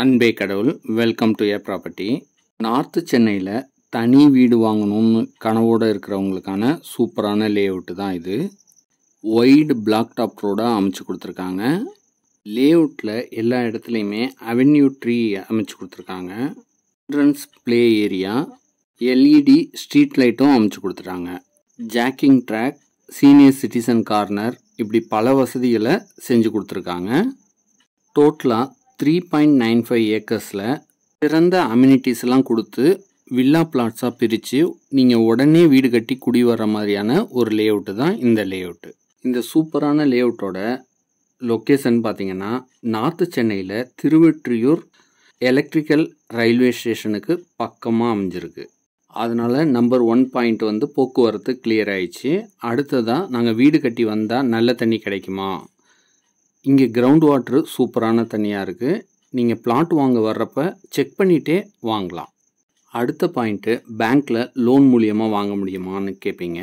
அன்பே கடவுள். Welcome to air property. North சென்னையில் தனி வீடு வாங்கணும்னு கனவோடு இருக்கிறவங்களுக்கான சூப்பரான லே அவுட்டு தான் இது. ஒய்டு பிளாக் டாப் ரோடாக அமைச்சு கொடுத்துருக்காங்க. லே அவுட்டில் எல்லா இடத்துலையுமே அவென்யூ ட்ரீ அமைச்சு கொடுத்துருக்காங்க. Children's play area, LED street லைட்டும் அமைச்சு கொடுத்துட்டாங்க. Jogging track, senior citizen corner, இப்படி பல வசதிகளை செஞ்சு கொடுத்துருக்காங்க. டோட்டலாக 3.95 ஏக்கர்ஸில் சிறந்த அம்யூனிட்டிஸ்லாம் கொடுத்து வில்லா பிளாட்ஸாக பிரித்து நீங்கள் உடனே வீடு கட்டி குடி வர மாதிரியான ஒரு லே அவுட்டு தான் இந்த லே அவுட்டு. இந்த சூப்பரான லே அவுட்டோட லொக்கேஷன் பார்த்திங்கன்னா நார்த்து சென்னையில் திருவெற்றியூர் எலக்ட்ரிக்கல் ரயில்வே ஸ்டேஷனுக்கு பக்கமாக அமைஞ்சிருக்கு. அதனால் நம்பர் 1 பாயிண்ட் வந்து போக்குவரத்து கிளியர் ஆயிடுச்சு. அடுத்ததாக நாங்கள் வீடு கட்டி வந்தால் நல்ல தண்ணி கிடைக்குமா, இங்கே கிரவுண்ட் வாட்ரு சூப்பரான தண்ணியாக இருக்குது. நீங்கள் பிளாட் வாங்க வர்றப்ப செக் பண்ணிகிட்டே வாங்கலாம். அடுத்த பாயிண்ட்டு, பேங்க்கில் லோன் மூலியமாக வாங்க முடியுமான்னு கேட்பீங்க.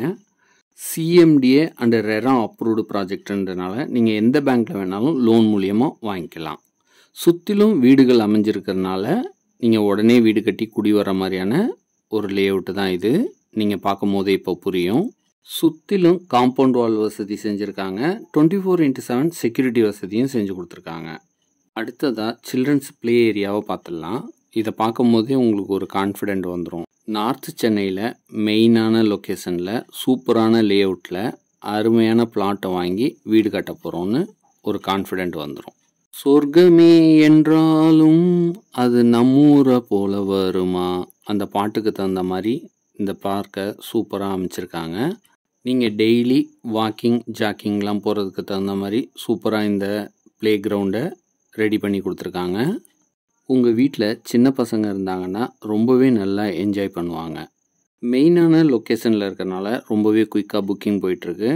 சிஎம்டிஏ அண்ட் ரெரா அப்ரூவ்டு ப்ராஜெக்ட்ன்றனால நீங்கள் எந்த பேங்க்கில் வேணாலும் லோன் மூலியமாக வாங்கிக்கலாம். சுற்றிலும் வீடுகள் அமைஞ்சிருக்கிறதுனால நீங்கள் உடனே வீடு கட்டி குடி வர மாதிரியான ஒரு லே அவுட்டு தான் இது. நீங்கள் பார்க்கும் போதே இப்போ புரியும். சுற்றிலும் காம்பவுண்ட் வால் வசதி செஞ்சுருக்காங்க. 24x7 செக்யூரிட்டி வசதியும் செஞ்சு கொடுத்துருக்காங்க. அடுத்ததாக சில்ட்ரன்ஸ் ப்ளே ஏரியாவை பார்த்துடலாம். இதை பார்க்கும் போதே உங்களுக்கு ஒரு கான்ஃபிடென்ட் வந்துடும். நார்த்து சென்னையில் மெயினான லொக்கேஷனில் சூப்பரான லே அவுட்டில் அருமையான பிளாட்டை வாங்கி வீடு கட்ட போகிறோன்னு ஒரு கான்ஃபிடென்ட் வந்துடும். சொர்க்கமே என்றாலும் அது நம்மூரை போல வருமா, அந்த பாட்டுக்கு தகுந்த மாதிரி இந்த பார்க்கை சூப்பராக அமைச்சிருக்காங்க. நீங்கள் டெய்லி வாக்கிங் ஜாக்கிங்லாம் போகிறதுக்கு தகுந்த மாதிரி சூப்பராக இந்த ப்ளே கிரவுண்டை ரெடி பண்ணி கொடுத்துருக்காங்க. உங்கள் வீட்டில் சின்ன பசங்க இருந்தாங்கன்னா ரொம்பவே நல்லா என்ஜாய் பண்ணுவாங்க. மெயினான லொக்கேஷனில் இருக்கிறனால ரொம்பவே குயிக்காக புக்கிங் போயிட்டுருக்கு.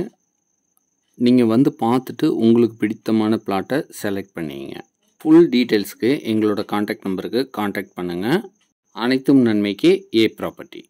நீங்கள் வந்து பார்த்துட்டு உங்களுக்கு பிடித்தமான பிளாட்டை செலக்ட் பண்ணிங்க. ஃபுல் டீட்டெயில்ஸ்க்கு எங்களோட கான்டாக்ட் நம்பருக்கு கான்டாக்ட் பண்ணுங்கள். அனைத்தும் நன்மைக்கு ஏ ப்ராப்பர்ட்டி.